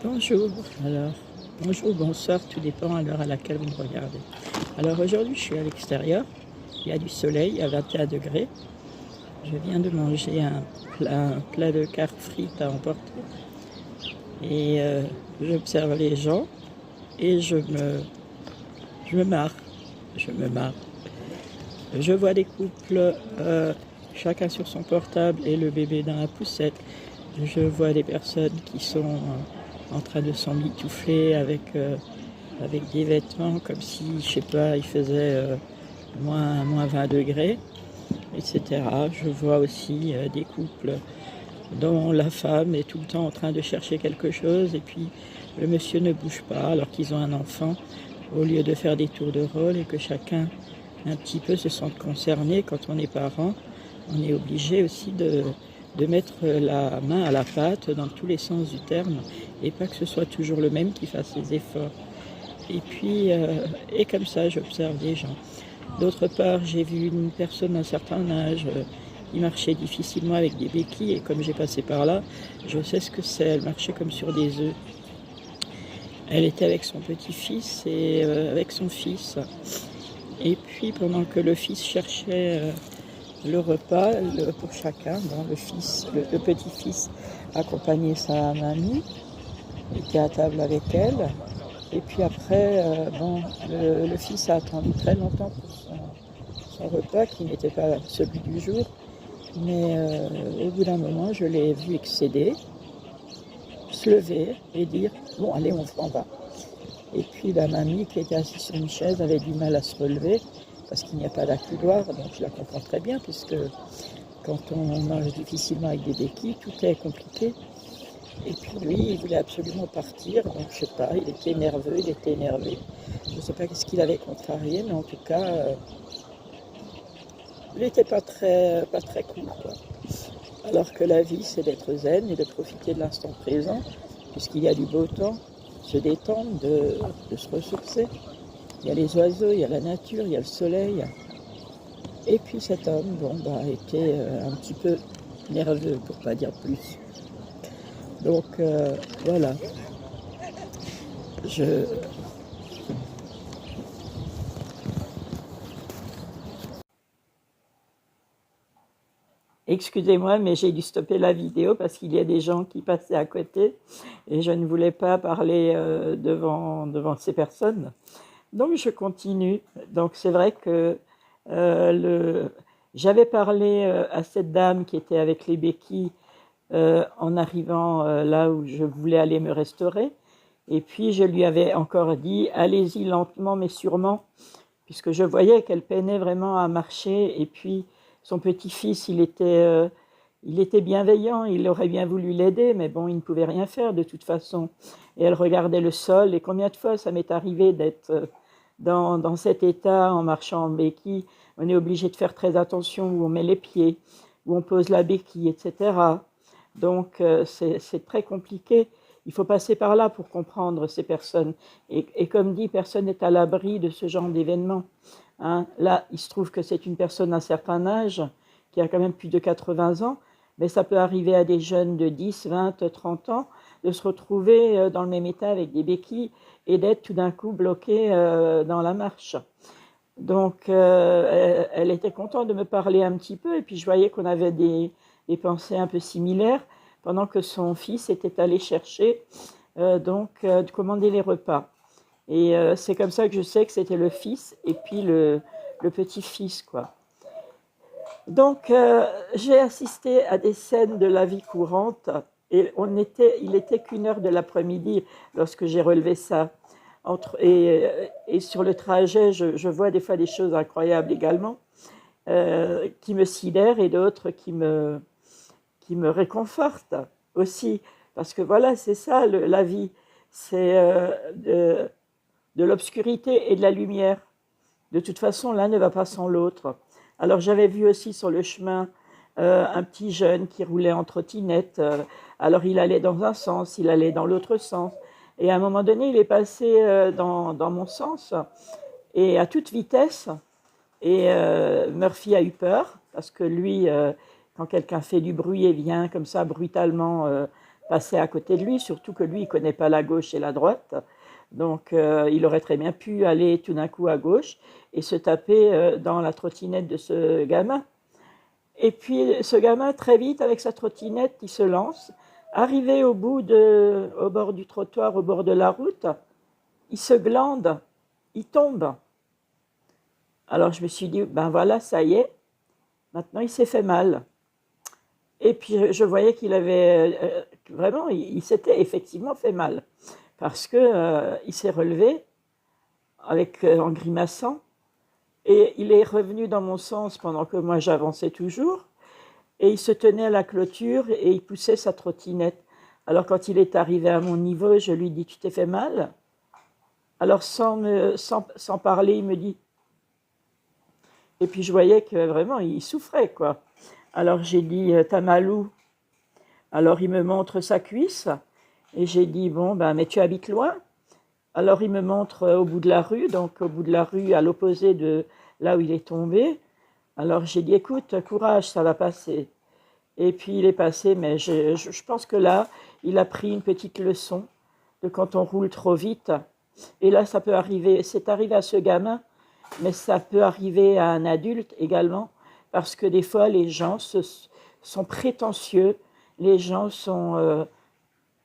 Bonjour, alors bonjour, bonsoir, tout dépend à l'heure à laquelle vous me regardez. Alors aujourd'hui je suis à l'extérieur, il y a du soleil à 21 degrés. Je viens de manger un plat de carpes frites à emporter et j'observe les gens et je me marre, je me marre. Je vois des couples, chacun sur son portable et le bébé dans la poussette. Je vois des personnes qui sont en train de s'emmitoufler avec des vêtements comme si, je sais pas, il faisait moins 20 degrés, etc. Je vois aussi des couples dont la femme est tout le temps en train de chercher quelque chose et puis le monsieur ne bouge pas alors qu'ils ont un enfant, au lieu de faire des tours de rôle et que chacun un petit peu se sente concerné. Quand on est parent, on est obligé aussi de mettre la main à la pâte dans tous les sens du terme et pas que ce soit toujours le même qui fasse les efforts. Et puis, et comme ça, j'observe des gens. D'autre part, j'ai vu une personne d'un certain âge qui marchait difficilement avec des béquilles et comme j'ai passé par là, je sais ce que c'est. Elle marchait comme sur des œufs. Elle était avec son petit-fils et avec son fils. Et puis, pendant que le fils cherchait le repas pour chacun, bon, le petit-fils accompagnait sa mamie, était à table avec elle. Et puis après, bon, le fils a attendu très longtemps pour son repas, qui n'était pas celui du jour. Mais au bout d'un moment, je l'ai vu excéder, se lever et dire « Bon, allez, on s'en va ». Et puis la mamie, qui était assise sur une chaise, avait du mal à se relever, parce qu'il n'y a pas d'accoudoir, donc je la comprends très bien, puisque quand on marche difficilement avec des béquilles, tout est compliqué. Et puis lui, il voulait absolument partir, donc je sais pas, il était nerveux, il était énervé. Je ne sais pas qu'est-ce qu'il avait contrarié, mais en tout cas, il n'était pas très cool, quoi. Alors que la vie, c'est d'être zen et de profiter de l'instant présent, puisqu'il y a du beau temps, se détendre, de se ressourcer. Il y a les oiseaux, il y a la nature, il y a le soleil. Et puis cet homme, bon, bah, était un petit peu nerveux, pour pas dire plus. Donc voilà, je... Excusez-moi, mais j'ai dû stopper la vidéo parce qu'il y a des gens qui passaient à côté et je ne voulais pas parler devant ces personnes. Donc je continue. Donc c'est vrai que j'avais parlé à cette dame qui était avec les béquilles en arrivant là où je voulais aller me restaurer. Et puis je lui avais encore dit « Allez-y lentement mais sûrement », puisque je voyais qu'elle peinait vraiment à marcher. Et puis son petit-fils, il était bienveillant, il aurait bien voulu l'aider, mais bon, il ne pouvait rien faire de toute façon. Et elle regardait le sol, et combien de fois ça m'est arrivé d'être dans cet état en marchant en béquille. On est obligé de faire très attention où on met les pieds, où on pose la béquille, etc. Donc c'est très compliqué. Il faut passer par là pour comprendre ces personnes. Et comme dit, personne n'est à l'abri de ce genre d'événement. Hein. Là, il se trouve que c'est une personne d'un certain âge, qui a quand même plus de 80 ans, mais ça peut arriver à des jeunes de 10, 20, 30 ans, de se retrouver dans le même état avec des béquilles et d'être tout d'un coup bloqué dans la marche. Donc, elle était contente de me parler un petit peu, et puis je voyais qu'on avait des pensées un peu similaires, pendant que son fils était allé chercher, de commander les repas. Et c'est comme ça que je sais que c'était le fils et puis le petit-fils, quoi. Donc, j'ai assisté à des scènes de la vie courante, et il était qu'1 heure de l'après-midi lorsque j'ai relevé ça. Et sur le trajet, je vois des fois des choses incroyables également, qui me sidèrent, et d'autres qui me réconfortent aussi. Parce que voilà, c'est ça la vie, c'est de l'obscurité et de la lumière. De toute façon, l'un ne va pas sans l'autre. Alors j'avais vu aussi sur le chemin un petit jeune qui roulait en trottinette. Alors il allait dans un sens, il allait dans l'autre sens. Et à un moment donné, il est passé dans mon sens, et à toute vitesse. Et Murphy a eu peur, parce que lui, quand quelqu'un fait du bruit et vient comme ça brutalement passer à côté de lui, surtout que lui, il ne connaît pas la gauche et la droite. Donc, il aurait très bien pu aller tout d'un coup à gauche et se taper dans la trottinette de ce gamin. Et puis, ce gamin, très vite, avec sa trottinette, il se lance. Arrivé au bord du trottoir, au bord de la route, il se glande, il tombe. Alors, je me suis dit, ben voilà, ça y est, maintenant, il s'est fait mal. Et puis, je voyais qu'il avait vraiment, il s'était effectivement fait mal. Parce que il s'est relevé en grimaçant. Et il est revenu dans mon sens pendant que moi j'avançais toujours. Et il se tenait à la clôture et il poussait sa trottinette. Alors quand il est arrivé à mon niveau, je lui dis, tu t'es fait mal? Alors sans parler, il me dit. Et puis je voyais que vraiment il souffrait, quoi. Alors j'ai dit, t'as mal où? Alors il me montre sa cuisse. Et j'ai dit, bon, ben, mais tu habites loin? Alors il me montre au bout de la rue, donc au bout de la rue à l'opposé de là où il est tombé. Alors j'ai dit, écoute, courage, ça va passer. Et puis il est passé, mais je pense que là, il a pris une petite leçon de quand on roule trop vite. Et là, ça peut arriver, c'est arrivé à ce gamin, mais ça peut arriver à un adulte également, parce que des fois, les gens sont prétentieux, les gens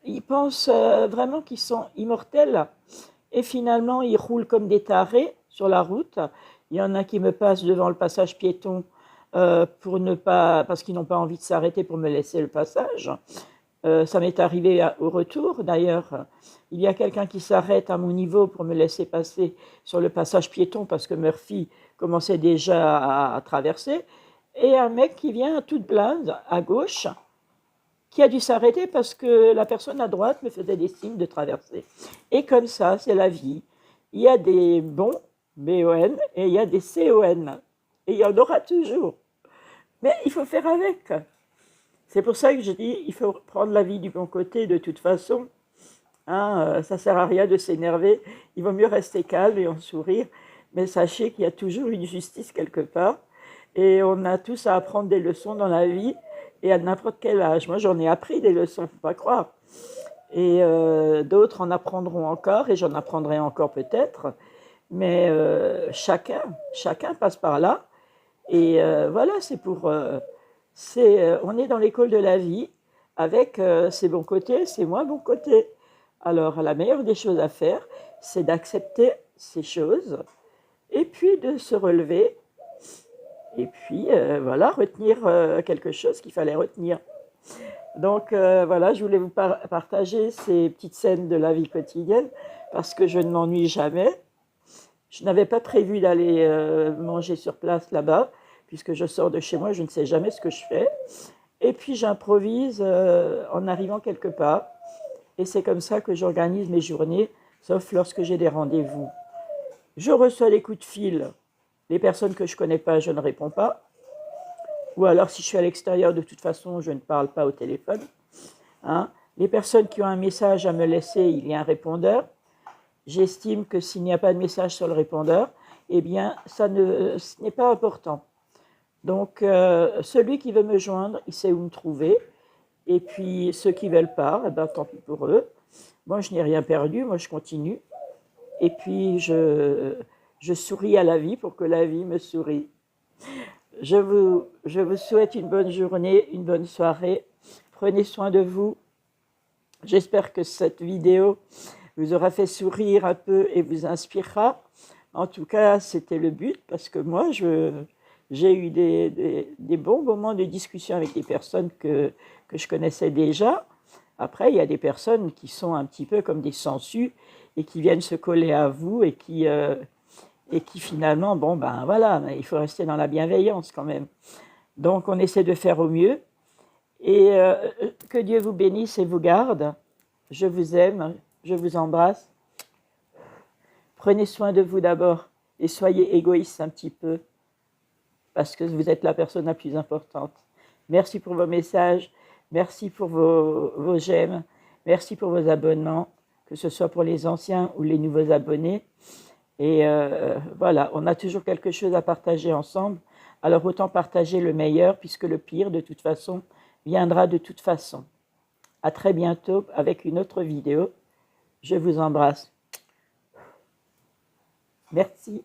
ils pensent vraiment qu'ils sont immortels, et finalement, ils roulent comme des tarés sur la route. Il y en a qui me passent devant le passage piéton parce qu'ils n'ont pas envie de s'arrêter pour me laisser le passage. Ça m'est arrivé au retour, d'ailleurs. Il y a quelqu'un qui s'arrête à mon niveau pour me laisser passer sur le passage piéton parce que Murphy commençait déjà à traverser. Et un mec qui vient à toute blinde, à gauche, qui a dû s'arrêter parce que la personne à droite me faisait des signes de traverser. Et comme ça, c'est la vie. Il y a des bons, B-O-N, et il y a des C-O-N. Et il y en aura toujours. Mais il faut faire avec. C'est pour ça que je dis, il faut prendre la vie du bon côté de toute façon. Hein, ça ne sert à rien de s'énerver. Il vaut mieux rester calme et en sourire. Mais sachez qu'il y a toujours une justice quelque part. Et on a tous à apprendre des leçons dans la vie et à n'importe quel âge. Moi, j'en ai appris des leçons, il ne faut pas croire. Et d'autres en apprendront encore et j'en apprendrai encore peut-être. Mais chacun passe par là. Et voilà, on est dans l'école de la vie avec ses bons côtés, ses moins bons côtés. Alors, la meilleure des choses à faire, c'est d'accepter ces choses et puis de se relever et puis voilà, retenir quelque chose qu'il fallait retenir. Donc voilà, je voulais vous partager ces petites scènes de la vie quotidienne parce que je ne m'ennuie jamais. Je n'avais pas prévu d'aller manger sur place là-bas, puisque je sors de chez moi, je ne sais jamais ce que je fais. Et puis j'improvise en arrivant quelque part. Et c'est comme ça que j'organise mes journées, sauf lorsque j'ai des rendez-vous. Je reçois des coups de fil. Les personnes que je ne connais pas, je ne réponds pas. Ou alors si je suis à l'extérieur, de toute façon, je ne parle pas au téléphone. Hein. Les personnes qui ont un message à me laisser, il y a un répondeur. J'estime que s'il n'y a pas de message sur le répondeur, eh bien, ce n'est pas important. Donc, celui qui veut me joindre, il sait où me trouver. Et puis, ceux qui ne veulent pas, eh ben, tant pis pour eux. Moi, je n'ai rien perdu, moi, je continue. Et puis, je souris à la vie pour que la vie me sourie. Je vous souhaite une bonne journée, une bonne soirée. Prenez soin de vous. J'espère que cette vidéo vous aura fait sourire un peu et vous inspirera. En tout cas, c'était le but parce que moi, j'ai eu des bons moments de discussion avec des personnes que je connaissais déjà. Après, il y a des personnes qui sont un petit peu comme des sangsues et qui viennent se coller à vous et qui finalement, bon, ben voilà, il faut rester dans la bienveillance quand même. Donc, on essaie de faire au mieux. Et que Dieu vous bénisse et vous garde. Je vous aime, je vous embrasse. Prenez soin de vous d'abord et soyez égoïste un petit peu parce que vous êtes la personne la plus importante. Merci pour vos messages, merci pour vos j'aime, merci pour vos abonnements, que ce soit pour les anciens ou les nouveaux abonnés. Et voilà, on a toujours quelque chose à partager ensemble. Alors autant partager le meilleur puisque le pire, de toute façon, viendra de toute façon. À très bientôt avec une autre vidéo. Je vous embrasse. Merci.